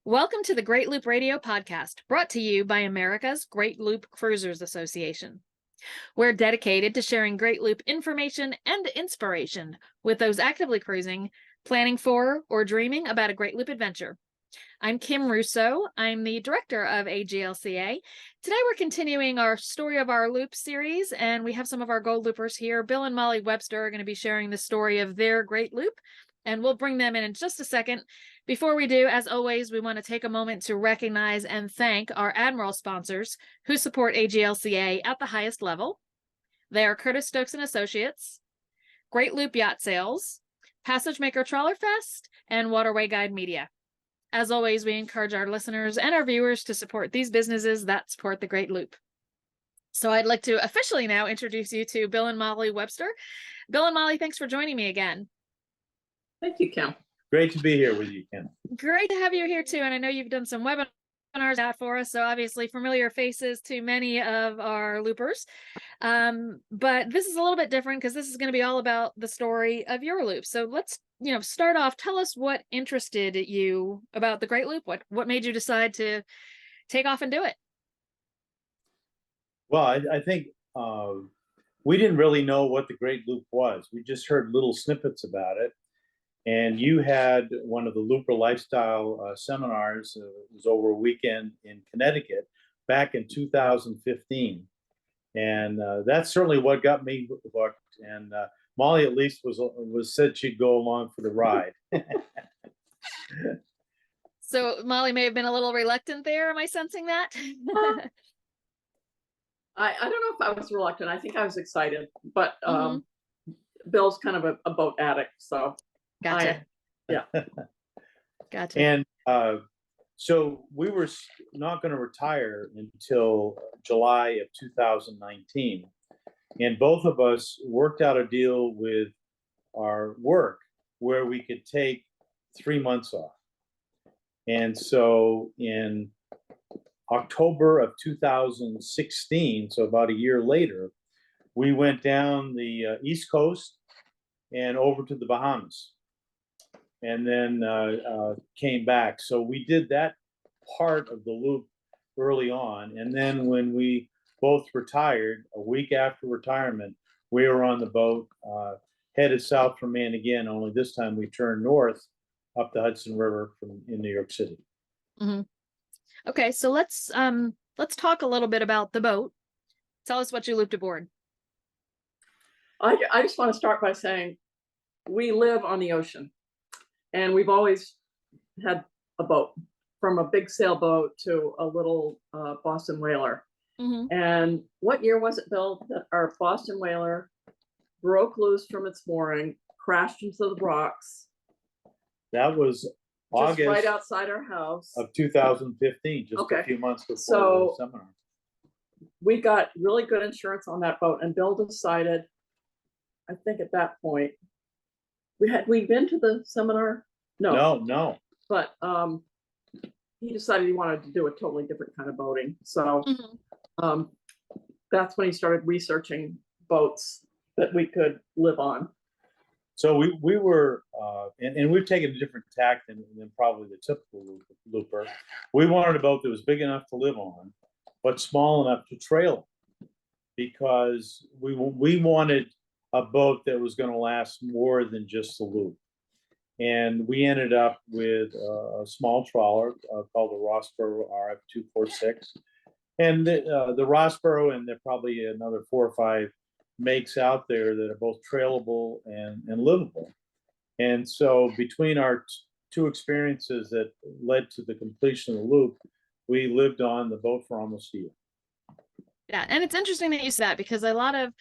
Welcome to the Great Loop Radio podcast, brought to you by America's Great Loop Cruisers Association. We're dedicated to sharing Great Loop information and inspiration with those actively cruising, planning for, or dreaming about a Great Loop adventure. I'm Kim Russo. I'm the director of AGLCA. Today we're continuing our Story of Our Loop series, and we have some of our Gold Loopers here. Bill and Molly Webster are going to be sharing the story of their Great Loop, and we'll bring them in just a second. Before we do, as always, we want to take a moment to recognize and thank our Admiral sponsors who support AGLCA at the highest level. They are Curtis Stokes and Associates, Great Loop Yacht Sales, Passage Maker Trawler Fest, and Waterway Guide Media. As always, we encourage our listeners and our viewers to support these businesses that support the Great Loop. So I'd like to officially now introduce you to Bill and Molly Webster. Bill and Molly, thanks for joining me again. Thank you, Kim. Great to be here with you, Kim. Great to have you here too. And I know you've done some webinars out for us, so obviously familiar faces to many of our loopers. But this is a little bit different because this is going to be all about the story of your loop. So let's, start off. Tell us what interested you about the Great Loop. What made you decide to take off and do it? Well, I think we didn't really know what the Great Loop was. We just heard little snippets about it. And you had one of the Looper Lifestyle seminars. It was over a weekend in Connecticut back in 2015. And that's certainly what got me hooked. And Molly at least was said she'd go along for the ride. So Molly may have been a little reluctant there. Am I sensing that? I don't know if I was reluctant. I think I was excited, but Bill's kind of a boat addict, so. Gotcha. Yeah. Gotcha. And so we were not going to retire until July of 2019. And both of us worked out a deal with our work where we could take 3 months off. And so in October of 2016, so about a year later, we went down the East Coast and over to the Bahamas. And then came back. So we did that part of the loop early on. And then when we both retired, a week after retirement, we were on the boat, headed south from Maine again, only this time we turned north up the Hudson River in New York City. Mm-hmm. Okay, so let's talk a little bit about the boat. Tell us what you looped aboard. I just want to start by saying we live on the ocean. And we've always had a boat, from a big sailboat to a little Boston whaler. Mm-hmm. And what year was it, Bill, that our Boston whaler broke loose from its mooring, crashed into the rocks? That was August, just right outside our house of 2015, just a few months before the seminar. We got really good insurance on that boat, and Bill decided, I think at that point, we'd been to the seminar? No. But he decided he wanted to do a totally different kind of boating. So that's when he started researching boats that we could live on. So we were, and we've taken a different tack than probably the typical looper. We wanted a boat that was big enough to live on, but small enough to trail, because we wanted a boat that was going to last more than just the loop. And we ended up with a small trawler called the Rosborough RF246. And the Rosborough, and there are probably another 4 or 5 makes out there that are both trailable and livable. And so between our two experiences that led to the completion of the loop, we lived on the boat for almost a year. Yeah, and it's interesting that you said that, because a lot of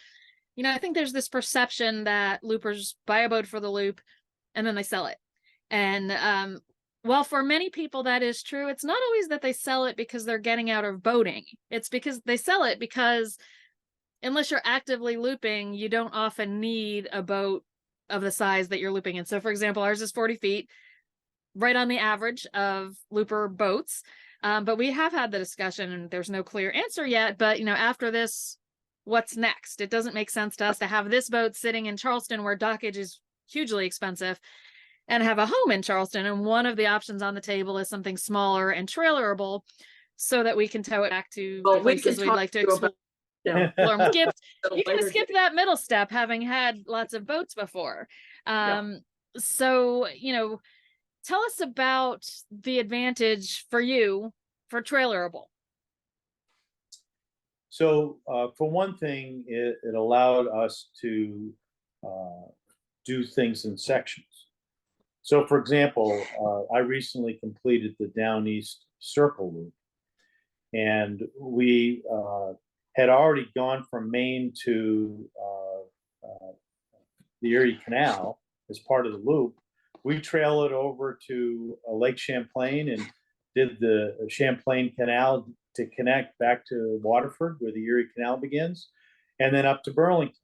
I think there's this perception that loopers buy a boat for the loop and then they sell it. And while for many people that is true, it's not always that they sell it because they're getting out of boating. It's because they sell it because unless you're actively looping, you don't often need a boat of the size that you're looping in. So for example, ours is 40 feet, right on the average of looper boats. But we have had the discussion, and there's no clear answer yet. But, after this, what's next? It doesn't make sense to us to have this boat sitting in Charleston where dockage is hugely expensive and have a home in Charleston. And one of the options on the table is something smaller and trailerable so that we can tow it back to Well, the we can places we'd talk like to to you about- explore. yeah. You can Later skip that middle step, having had lots of boats before. So, tell us about the advantage for you for trailerable. So for one thing, it allowed us to do things in sections. So for example, I recently completed the Down East Circle Loop, and we had already gone from Maine to the Erie Canal as part of the loop. We trailed it over to Lake Champlain and did the Champlain Canal to connect back to Waterford, where the Erie Canal begins, and then up to Burlington.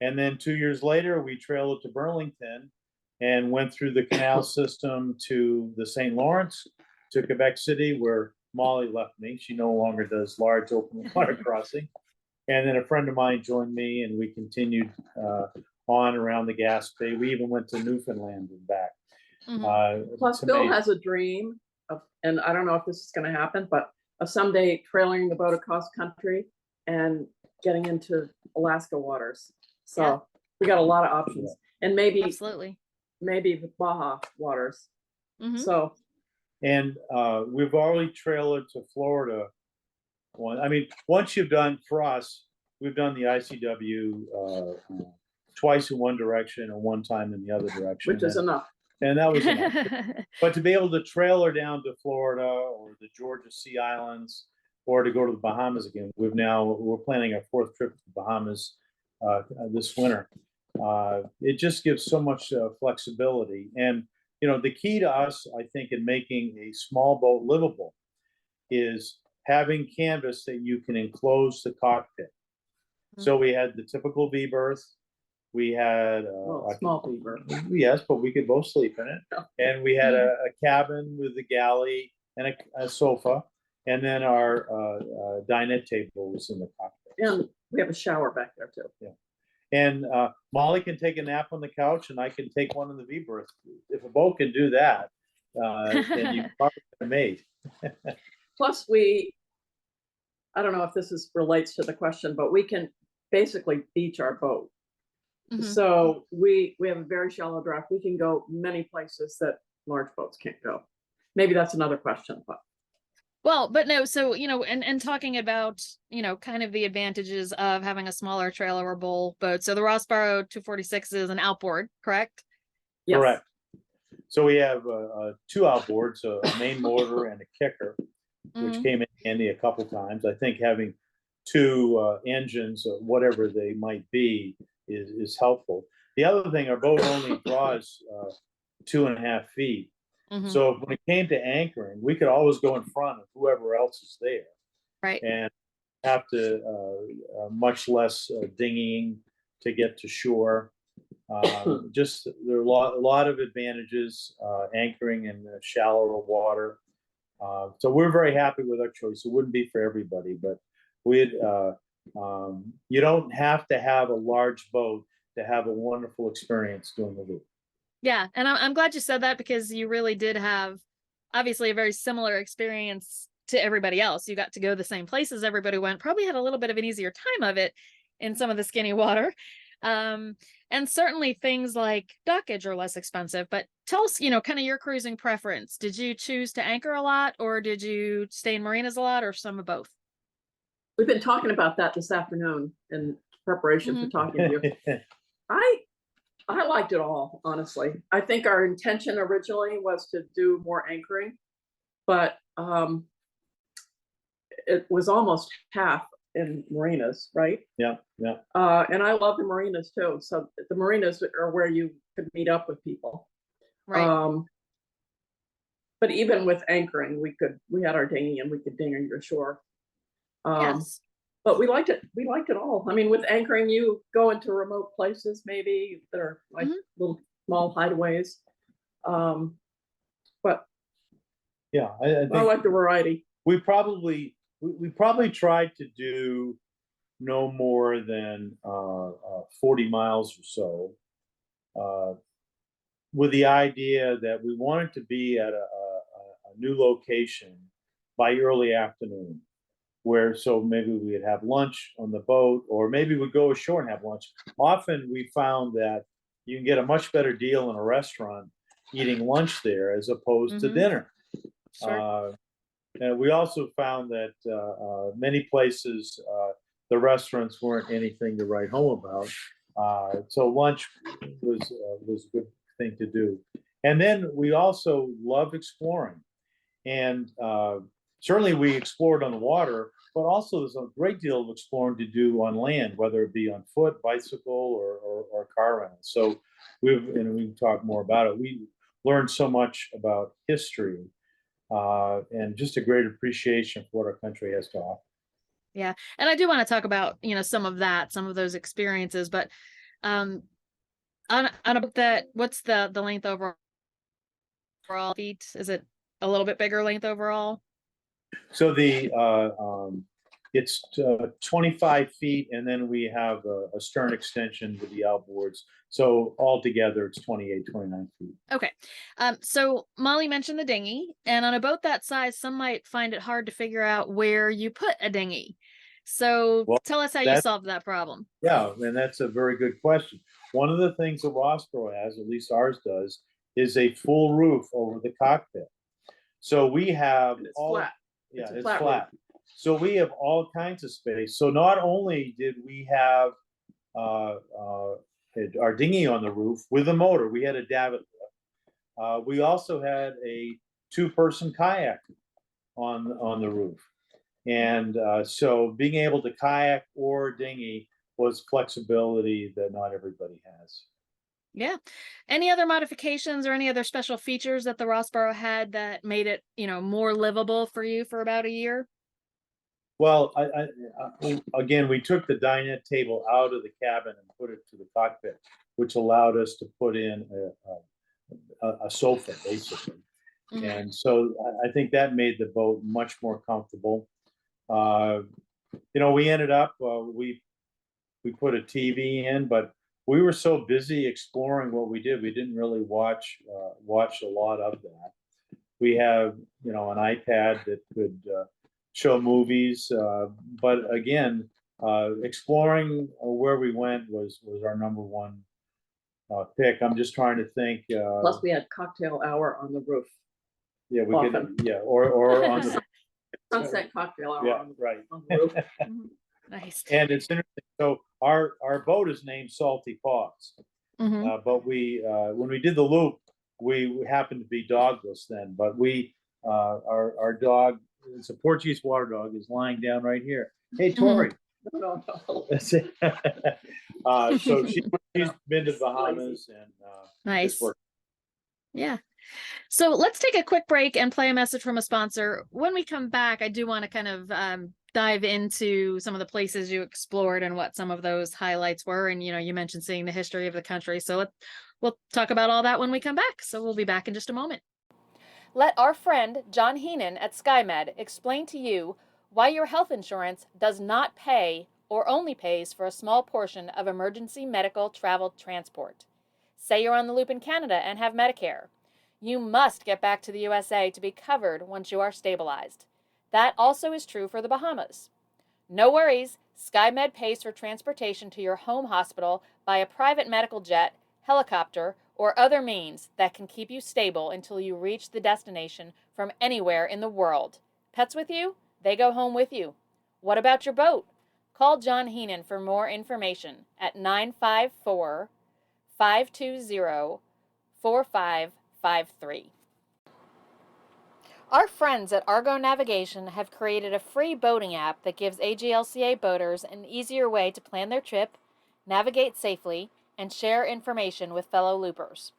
And then 2 years later, we trailed it to Burlington and went through the canal system to the St. Lawrence, to Quebec City, where Molly left me. She no longer does large open water crossing. And then a friend of mine joined me, and we continued on around the Gaspé. We even went to Newfoundland and back. Plus, Bill has a dream of, and I don't know if this is going to happen, but of someday trailing the boat across country and getting into Alaska waters. So we got a lot of options, and maybe the Baja waters. So, and we've already trailed to Florida. I mean, once you've done, for us, we've done the ICW twice in one direction and one time in the other direction, which is enough. And that was enough. But to be able to trailer down to Florida or the Georgia Sea Islands, or to go to the Bahamas again, we're planning our 4th trip to the Bahamas this winter. It just gives so much flexibility. And the key to us, I think, in making a small boat livable is having canvas that you can enclose the cockpit. So we had the typical V berth. We had a small V berth. Yes, but we could both sleep in it. And we had a cabin with a galley and a sofa, and then our dinette table was in the cockpit. And we have a shower back there too. Yeah. And Molly can take a nap on the couch, and I can take one in the V berth. If a boat can do that, then you probably have made. Plus, I don't know if this relates to the question, but we can basically beach our boat. So we have a very shallow draft. We can go many places that large boats can't go. Maybe that's another question, but. Well, but no, so, and talking about, kind of the advantages of having a smaller trailerable boat. So the Rosborough 246 is an outboard, correct? Yes. Correct. So we have 2 outboards, a main motor and a kicker, which came in handy a couple times. I think having 2 engines, whatever they might be, is helpful. The other thing, our boat only draws 2.5 feet. So when it came to anchoring, we could always go in front of whoever else is there. Right. And have to much less dinghying to get to shore. Just there are a lot of advantages anchoring in shallower water. So we're very happy with our choice. It wouldn't be for everybody, but you don't have to have a large boat to have a wonderful experience doing the loop. Yeah, and I'm glad you said that, because you really did have obviously a very similar experience to everybody else. You got to go the same places everybody went, probably had a little bit of an easier time of it in some of the skinny water. And certainly things like dockage are less expensive, but tell us, kind of your cruising preference. Did you choose to anchor a lot, or did you stay in marinas a lot, or some of both? We've been talking about that this afternoon in preparation for talking to you. I liked it all, honestly. I think our intention originally was to do more anchoring, but it was almost half in marinas, right? Yeah. And I love the marinas too. So the marinas are where you could meet up with people. Right. But even with anchoring, we had our dinghy and we could dinghy ashore. Yes. But we liked it. We liked it all. I mean, with anchoring, you go into remote places, maybe that are like little small hideaways. But yeah, I like the variety. We probably tried to do no more than 40 miles or so. with the idea that we wanted to be at a new location by early afternoon, where so maybe we'd have lunch on the boat, or maybe we'd go ashore and have lunch. Often we found that you can get a much better deal in a restaurant eating lunch there as opposed to dinner. Sure. And we also found that many places the restaurants weren't anything to write home about. So lunch was a good thing to do. And then we also loved exploring. And certainly we explored on the water, but also there's a great deal of exploring to do on land, whether it be on foot, bicycle, or car rental. So we can talk more about it. We learned so much about history and just a great appreciation for what our country has to offer. Yeah. And I do want to talk about, some of those experiences, but on a book that, what's the length overall feet? Is it a little bit bigger length overall? So it's 25 feet, and then we have a stern extension with the outboards. So altogether, it's 28, 29 feet. Okay. So Molly mentioned the dinghy, and on a boat that size, some might find it hard to figure out where you put a dinghy. So tell us how you solved that problem. Yeah, and that's a very good question. One of the things that Rosborough has, at least ours does, is a full roof over the cockpit. So we have it's flat. Yeah, it's flat. So we have all kinds of space. So not only did we have our dinghy on the roof with a motor, we had a davit lift. We also had a two-person kayak on the roof. And so being able to kayak or dinghy was flexibility that not everybody has. Yeah. Any other modifications or any other special features that the Rosborough had that made it, more livable for you for about a year? Well, again, we took the dinette table out of the cabin and put it to the cockpit, which allowed us to put in a sofa, basically. And so I think that made the boat much more comfortable. We ended up, we put a TV in, but we were so busy exploring what we did, we didn't really watch a lot of that. We have, an iPad that could show movies, but again, exploring where we went was our number one pick. I'm just trying to think. Plus, we had cocktail hour on the roof. Yeah, we could. Yeah, or on the sunset cocktail hour. Yeah, on the roof. Nice. And it's interesting. So our boat is named Salty Paws, but we when we did the loop, we happened to be dogless then. But we our dog, it's a Portuguese water dog, is lying down right here. Hey, Tori. No. So she's been to the Bahamas and nice. Yeah. So let's take a quick break and play a message from a sponsor. When we come back, I do want to kind of dive into some of the places you explored and what some of those highlights were. And, you mentioned seeing the history of the country. So we'll talk about all that when we come back. So we'll be back in just a moment. Let our friend John Heenan at SkyMed explain to you why your health insurance does not pay or only pays for a small portion of emergency medical travel transport. Say you're on the loop in Canada and have Medicare. You must get back to the USA to be covered once you are stabilized. That also is true for the Bahamas. No worries, SkyMed pays for transportation to your home hospital by a private medical jet, helicopter, or other means that can keep you stable until you reach the destination from anywhere in the world. Pets with you? They go home with you. What about your boat? Call John Heenan for more information at 954-520-4553. Our friends at Argo Navigation have created a free boating app that gives AGLCA boaters an easier way to plan their trip, navigate safely, and share information with fellow loopers.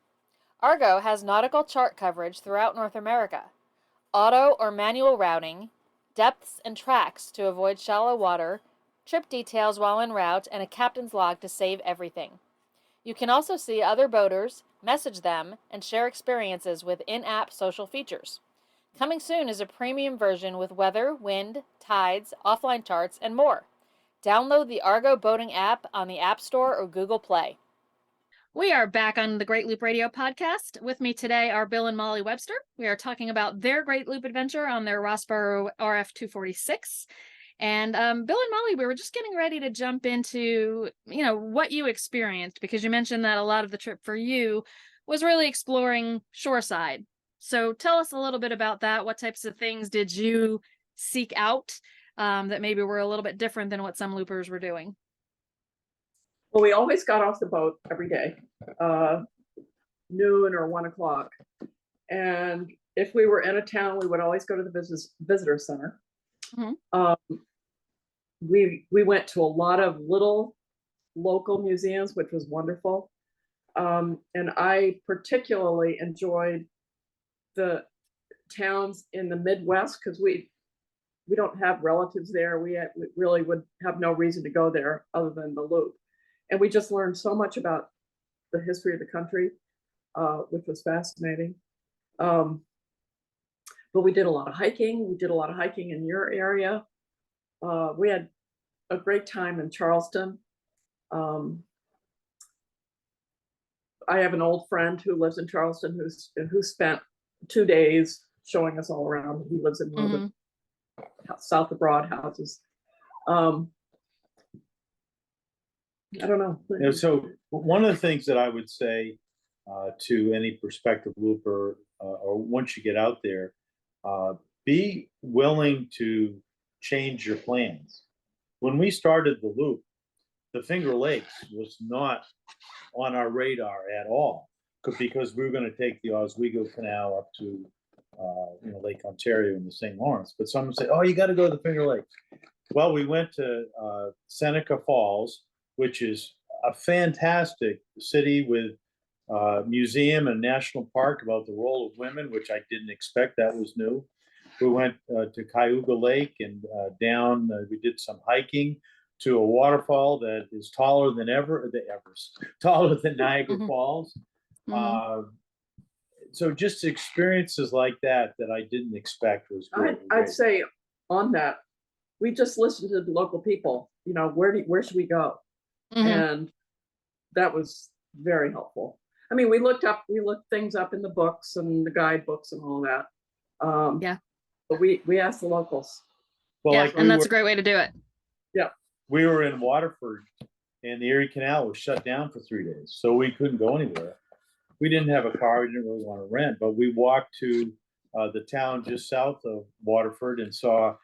Argo has nautical chart coverage throughout North America, auto or manual routing, depths and tracks to avoid shallow water, trip details while en route, and a captain's log to save everything. You can also see other boaters, message them, and share experiences with in-app social features. Coming soon is a premium version with weather, wind, tides, offline charts, and more. Download the Argo Boating app on the App Store or Google Play. We are back on the Great Loop Radio podcast. With me today are Bill and Molly Webster. We are talking about their Great Loop adventure on their Rosborough RF246. And Bill and Molly, we were just getting ready to jump into, what you experienced, because you mentioned that a lot of the trip for you was really exploring shoreside. So tell us a little bit about that. What types of things did you seek out that maybe were a little bit different than what some loopers were doing? Well, we always got off the boat every day, noon or 1 o'clock. And if we were in a town, we would always go to the visitor center. Mm-hmm. We went to a lot of little local museums, which was wonderful. And I particularly enjoyed the towns in the Midwest, because we don't have relatives there. We really would have no reason to go there other than the Loop. And we just learned so much about the history of the country, which was fascinating. But we did a lot of hiking. We did a lot of hiking in your area. We had a great time in Charleston. I have an old friend who lives in Charleston who spent 2 days showing us all around. He lives in one of the South of Broad houses. I don't know. So one of the things that I would say to any prospective looper, or once you get out there, be willing to change your plans. When we started the Loop, the Finger Lakes was not on our radar at all, because we were going to take the Oswego Canal up to Lake Ontario and the St. Lawrence. But someone said, "Oh, you got to go to the Finger Lakes." Well, we went to Seneca Falls, which is a fantastic city with museum and national park about the role of women, which I didn't expect. That was new. We went to Cayuga Lake and down. We did some hiking to a waterfall that is taller than Everest, taller than Niagara Falls. So just experiences like that I didn't expect was great. I'd say on that, we just listened to the local people. Where should we go? And that was very helpful. I mean, we looked things up in the books and the guidebooks and all that. But we asked the locals. Well, and that's a great way to do it. Yeah. We were in Waterford and the Erie Canal was shut down for 3 days. So we couldn't go anywhere. We didn't have a car. We didn't really want to rent, but we walked to the town just south of Waterford and saw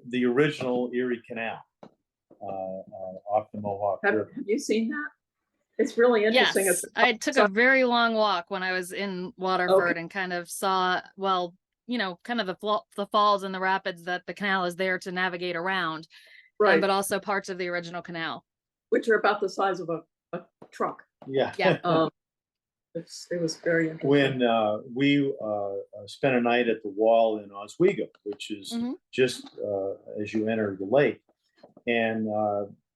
the original Erie Canal off the Mohawk River. Have you seen that? It's really interesting. Yes, I took a very long walk when I was in Waterford and kind of saw, kind of the falls and the rapids that the canal is there to navigate around, right? But also parts of the original canal, which are about the size of a truck. Yeah. It was very interesting. When we spent a night at the Wall in Oswego, which is just as you enter the lake, and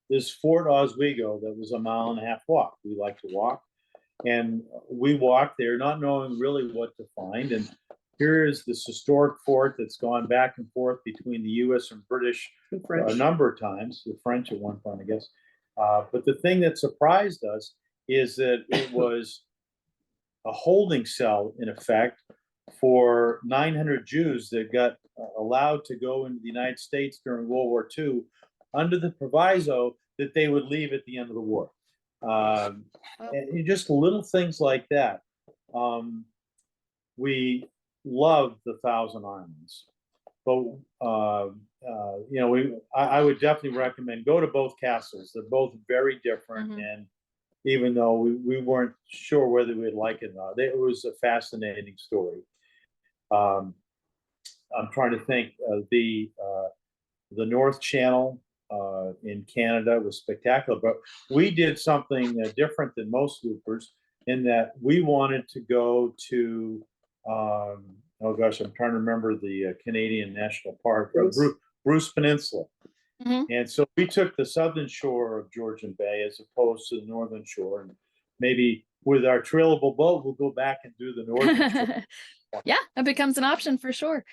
this Fort Oswego that was a 1.5 mile walk. We like to walk, and we walked there not knowing really what to find. And here is this historic fort that's gone back and forth between the U.S. and British a number of times, the French at one point, I guess. But the thing that surprised us is that it was a holding cell, in effect, for 900 Jews that got allowed to go into the United States during World War II under the proviso that they would leave at the end of the war. And just little things like that. We love the Thousand Islands, but I would definitely recommend go to both castles. They're both very different, and even though we weren't sure whether we'd like it or not, it was a fascinating story. I'm trying to think. The North Channel in Canada was spectacular, but we did something different than most loopers in that we wanted to go to I'm trying to remember the Canadian National Park, Bruce Peninsula. And so we took the southern shore of Georgian Bay as opposed to the northern shore, and maybe with our trailable boat we'll go back and do the northern shore. Yeah, that becomes an option for sure.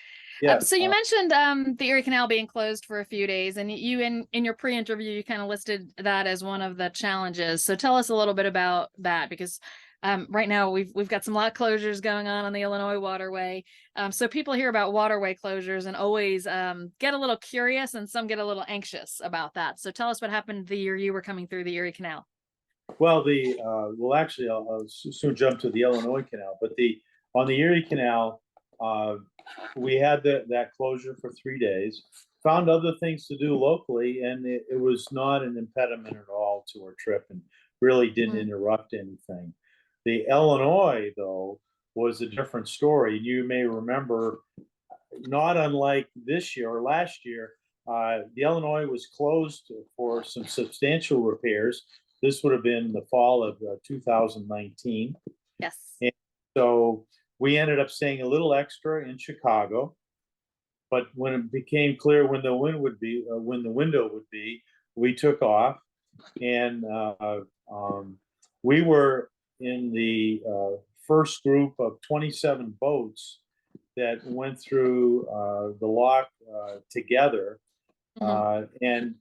Yeah. So you mentioned the Erie Canal being closed for a few days, and you in your pre-interview you kind of listed that as one of the challenges. So tell us a little bit about that, because right now we've got some lot closures going on the Illinois waterway. So people hear about waterway closures and always get a little curious, and some get a little anxious about that. So tell us what happened the year you were coming through the Erie Canal. Well, actually, I'll soon jump to the Illinois Canal, but on the Erie Canal, we had that closure for 3 days. Found other things to do locally, and it was not an impediment at all to our trip, and really didn't interrupt anything. The Illinois, though, was a different story. You may remember, not unlike this year or last year, the Illinois was closed for some substantial repairs. This would have been the fall of 2019. Yes. And so we ended up staying a little extra in Chicago. But when it became clear when the window would be, we took off, and we were in the first group of 27 boats that went through the lock together. And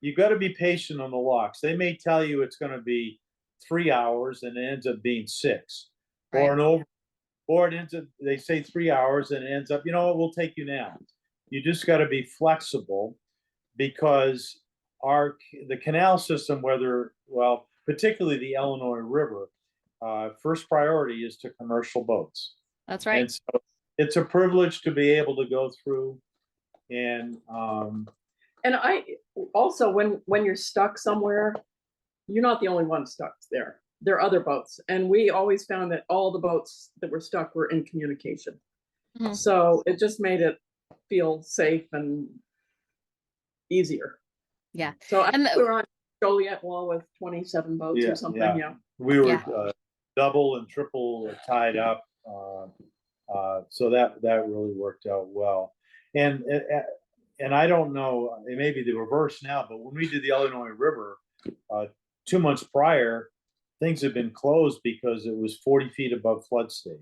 you got to be patient on the locks. They may tell you it's going to be 3 hours and it ends up being 6, right. Or it ends up, they say 3 hours and it ends up, we'll take you now. You just got to be flexible, because the canal system, particularly the Illinois River, first priority is to commercial boats. That's right. And so it's a privilege to be able to go through. And I also, when you're stuck somewhere, you're not the only one stuck there. There are other boats, and we always found that all the boats that were stuck were in communication. So it just made it feel safe and easier. Yeah. So I think we were on Joliet Wall with 27 boats or something. Yeah. We were double and triple tied up. So that really worked out well. And I don't know, it may be the reverse now, but when we did the Illinois River 2 months prior, things had been closed because it was 40 feet above flood stage.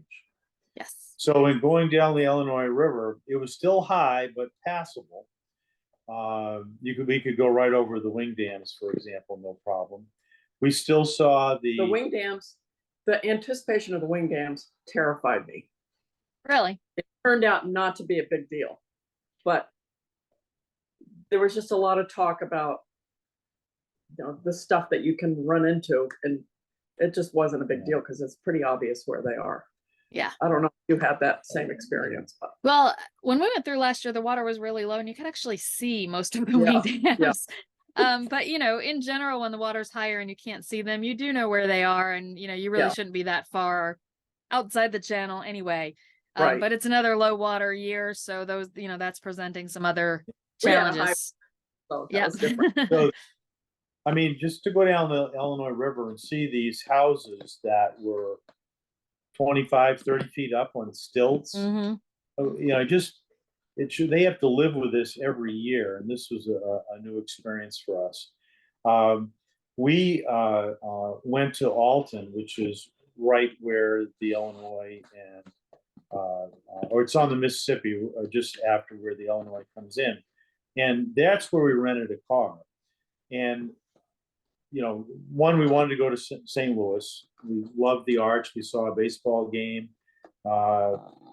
Yes. So in going down the Illinois River, it was still high but passable. We could go right over the wing dams, for example, no problem. We still saw the wing dams. The anticipation of the wing dams terrified me. Really? It turned out not to be a big deal, but there was just a lot of talk about the stuff that you can run into, and it just wasn't a big deal because it's pretty obvious where they are. Yeah. I don't know if you had that same experience. But. Well, when we went through last year, the water was really low and you could actually see most of the wing dams. But in general, when the water's higher and you can't see them, you do know where they are, and you really shouldn't be that far outside the channel anyway. Right. But it's another low water year, so those that's presenting some other challenges. So that was different. So, I mean, just to go down the Illinois River and see these houses that were 25, 30 feet up on stilts, they have to live with this every year. And this was a new experience for us. We went to Alton, which is right where the Illinois or it's on the Mississippi, just after where the Illinois comes in. And that's where we rented a car. And we wanted to go to St. Louis. We loved the Arch. We saw a baseball game.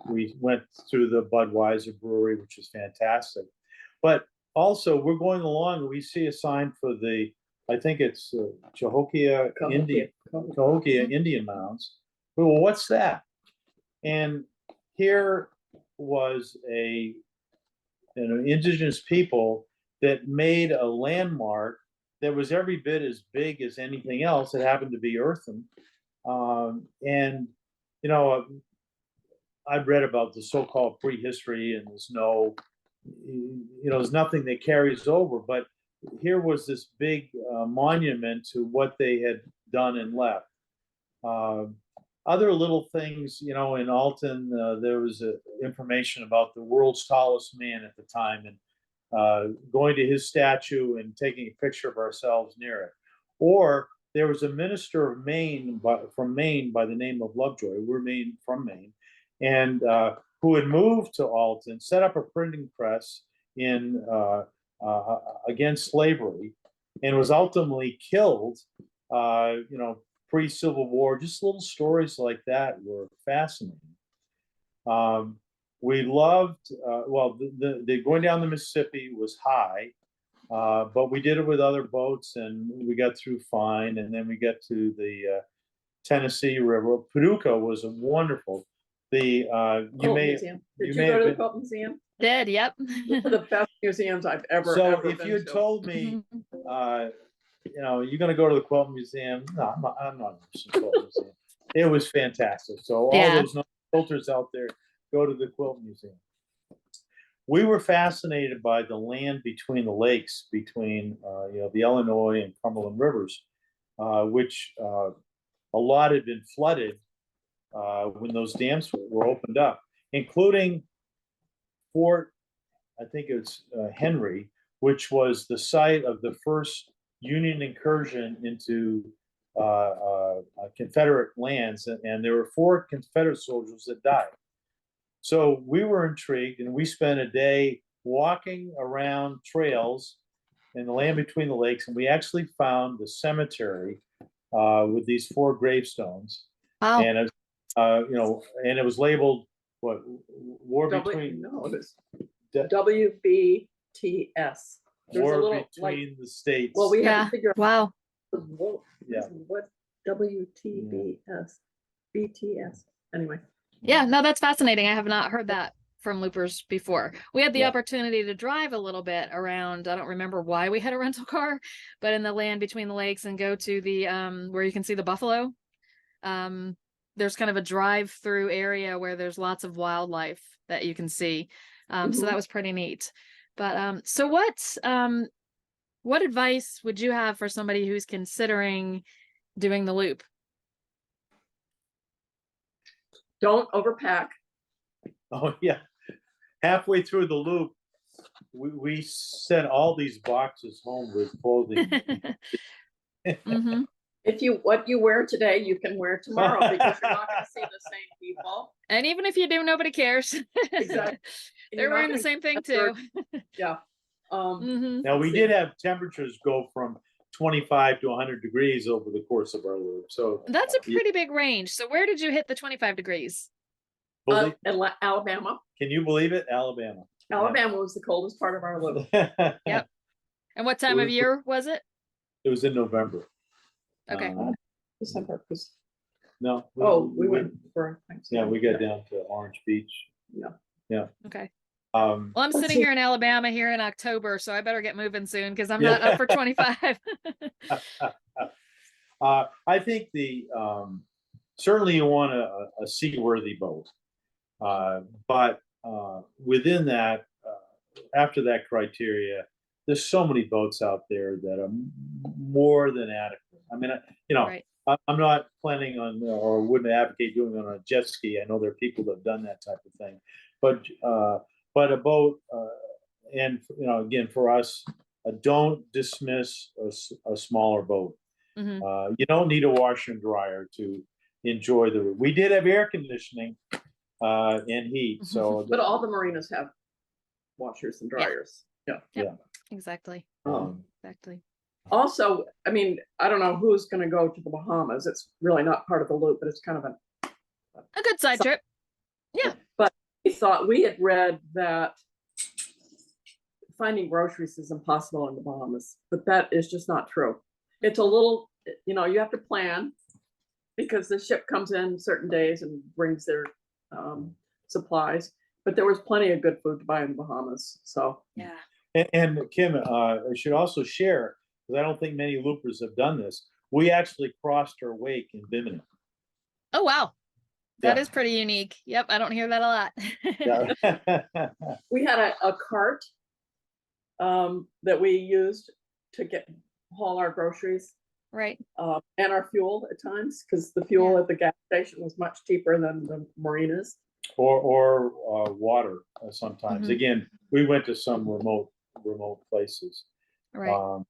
We went through the Budweiser Brewery, which is fantastic. But also, we're going along, and we see a sign for I think it's Cahokia Indian Mounds. Well, what's that? And here was an indigenous people that made a landmark that was every bit as big as anything else. It happened to be earthen. And, I've read about the so-called prehistory, and there's nothing that carries over. But here was this big monument to what they had done and left. Other little things, in Alton, there was information about the world's tallest man at the time, and going to his statue and taking a picture of ourselves near it. Or there was a minister of Maine, from Maine, by the name of Lovejoy. We're from Maine. And who had moved to Alton, set up a printing press in against slavery, and was ultimately killed. Pre-Civil War. Just little stories like that were fascinating. We loved. The going down the Mississippi was high. But we did it with other boats, and we got through fine. And then we got to the Tennessee River. Paducah was wonderful. The Museum. Did you go to the Quilt Museum? Did, yep. One of the best museums I've ever. So ever if been you had to. told me, you're going to go to the Quilt Museum, no, I'm not interested in the Quilt Museum. It was fantastic. So all those filters out there, go to the Quilt Museum. We were fascinated by the land between the lakes, between the Illinois and Cumberland rivers, which a lot had been flooded when those dams were opened up, including Fort, I think it's Henry, which was the site of the first Union incursion into Confederate lands, and there were 4 Confederate soldiers that died. So we were intrigued, and we spent a day walking around trails in the land between the lakes, and we actually found the cemetery with these 4 gravestones. Wow. And and it was labeled what? War between. No, it was WBTS. War between the states. Well, we had to figure out. Wow. What WTBS, BTS. Anyway. Yeah, no, that's fascinating. I have not heard that from loopers before. We had the opportunity to drive a little bit around. I don't remember why we had a rental car, but in the land between the lakes, and go to the where you can see the buffalo. There's kind of a drive-through area where there's lots of wildlife that you can see. So that was pretty neat. But so what advice would you have for somebody who's considering doing the loop? Don't overpack. Oh yeah, halfway through the loop, we sent all these boxes home with clothing. If what you wear today, you can wear tomorrow, because you're not going to see the same people. And even if you do, nobody cares. Exactly. They're wearing the same thing too. Yeah. Now we did have temperatures go from 25 to 100 degrees over the course of our loop. So that's a pretty big range. So where did you hit the 25 degrees? Alabama. Can you believe it? Alabama. Alabama was the coldest part of our loop. Yep. And what time of year was it? It was in November. Okay. December. No. We went for Thanksgiving. Yeah, we got down to Orange Beach. Yeah. Okay. Well, I'm sitting here in Alabama here in October, so I better get moving soon, because I'm not up for 25. I think certainly you want a seaworthy boat, but within that, after that criteria, there's so many boats out there that are more than adequate. I mean, right. I'm not planning on, or wouldn't advocate doing it on a jet ski. I know there are people that have done that type of thing, but a boat, and again, for us, don't dismiss a smaller boat. You don't need a washer and dryer to enjoy the route. We did have air conditioning and heat, so. But all the marinas have washers and dryers. Yeah. Exactly. Exactly. Also, I mean, I don't know who's going to go to the Bahamas. It's really not part of the loop, but it's kind of a good side trip. Yeah. But we had read that finding groceries is impossible in the Bahamas, but that is just not true. It's a little, you have to plan, because the ship comes in certain days and brings their supplies, but there was plenty of good food to buy in the Bahamas. So yeah. And Kim, I should also share, because I don't think many loopers have done this. We actually crossed our wake in Bimini. Oh wow, that is pretty unique. Yep, I don't hear that a lot. We had a cart that we used to haul our groceries, right, and our fuel at times, because the fuel at the gas station was much cheaper than the marinas. Or water sometimes. Again, we went to some remote places. Right.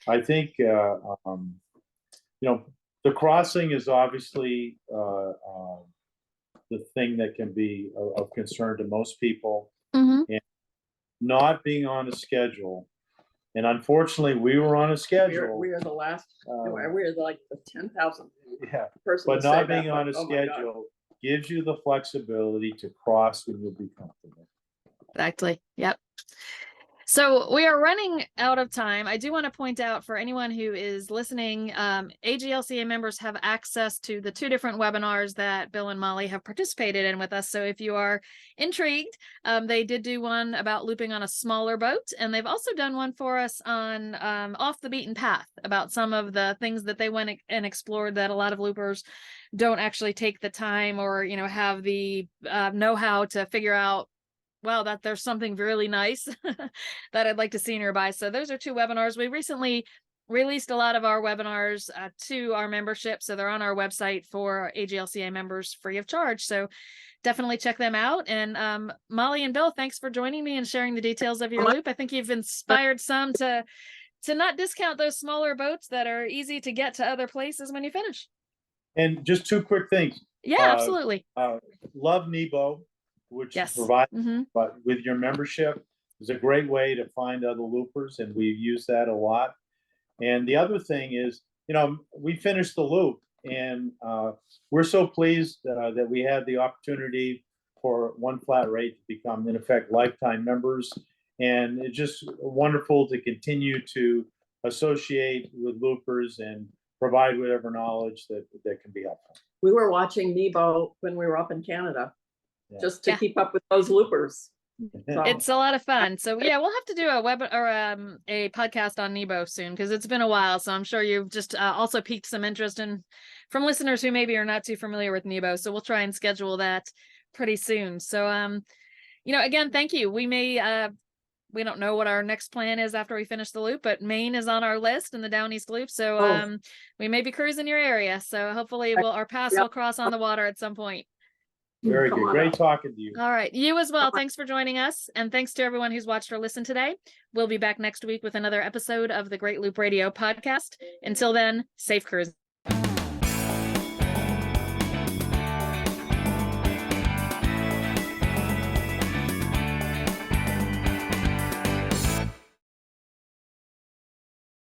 I think the crossing is obviously the thing that can be of concern to most people. Mhm. And not being on a schedule. And unfortunately, we were on a schedule. We are the last, Um, we're like the 10,000th Yeah, person but to say not that, being on a oh my God. schedule gives you the flexibility to cross when you'll be comfortable. Exactly. Yep. So we are running out of time. I do want to point out for anyone who is listening, AGLCA members have access to the 2 different webinars that Bill and Molly have participated in with us. So if you are intrigued, they did do one about looping on a smaller boat, and they've also done one for us on off the beaten path about some of the things that they went and explored that a lot of loopers don't actually take the time or, have the know-how to figure out, wow, that there's something really nice that I'd like to see nearby. So those are 2 webinars. We recently released a lot of our webinars to our membership. So they're on our website for AGLCA members free of charge. So definitely check them out. And Molly and Bill, thanks for joining me and sharing the details of your loop. I think you've inspired some to not discount those smaller boats that are easy to get to other places when you finish. And just 2 quick things. Yeah, absolutely. Love Nebo, which Yes. provides, Mhm. but with your membership is a great way to find other loopers, and we use that a lot. And the other thing is, we finished the loop, and we're so pleased that we had the opportunity for one flat rate to become, in effect, lifetime members. And it's just wonderful to continue to associate with loopers and provide whatever knowledge that can be helpful. We were watching Nebo when we were up in Canada, Yeah. just to keep up with those loopers. So, It's a lot of fun. So yeah, we'll have to do a web or a podcast on Nebo soon because it's been a while. So I'm sure you've just also piqued some interest from listeners who maybe are not too familiar with Nebo. So we'll try and schedule that pretty soon. So again, thank you. We don't know what our next plan is after we finish the loop, but Maine is on our list in the Down East Loop. So we may be cruising your area. So hopefully our paths will cross on the water at some point. Very good. Great talking to you. All right. You as well. Thanks for joining us. And thanks to everyone who's watched or listened today. We'll be back next week with another episode of the Great Loop Radio podcast. Until then, safe cruise.